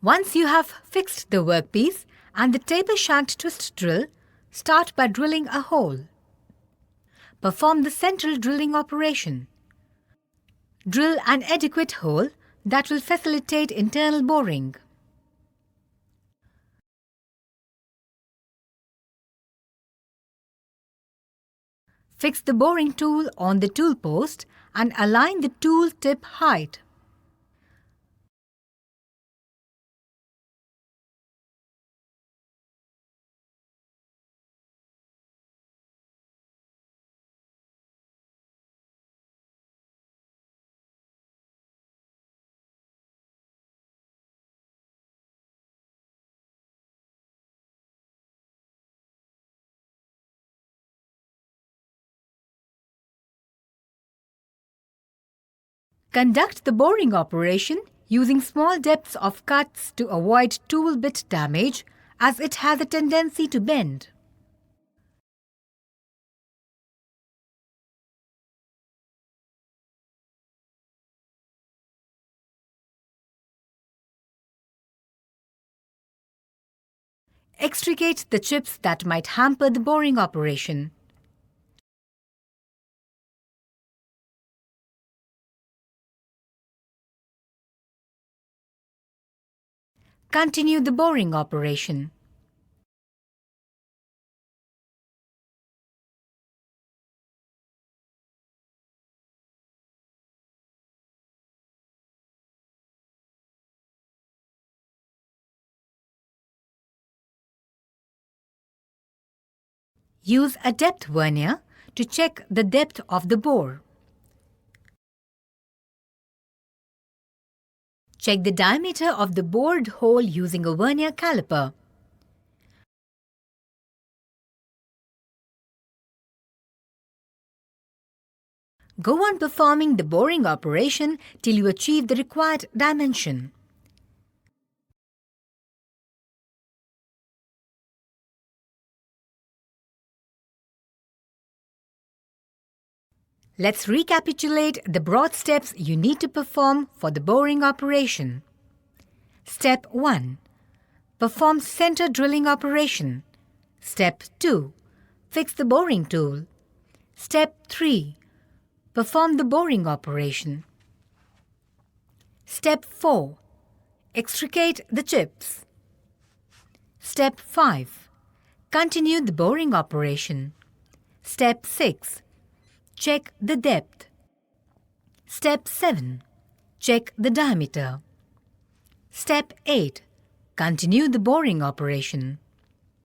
Once you have fixed the workpiece and the taper shank twist drill, start by drilling a hole. Perform the central drilling operation. Drill an adequate hole that will facilitate internal boring. Fix the boring tool on the tool post and align the tool tip height. Conduct the boring operation using small depths of cuts to avoid tool bit damage, as it has a tendency to bend. Extricate the chips that might hamper the boring operation. Continue the boring operation. Use a depth vernier to check the depth of the bore. Check the diameter of the bored hole using a vernier caliper. Go on performing the boring operation till you achieve the required dimension. Let's recapitulate the broad steps you need to perform for the boring operation. Step 1. Perform center drilling operation. Step 2. Fix the boring tool. Step 3. Perform the boring operation. Step 4. Extricate the chips. Step 5. Continue the boring operation. Step 6. Check the depth. Step 7. Check the diameter. Step 8. Continue the boring operation.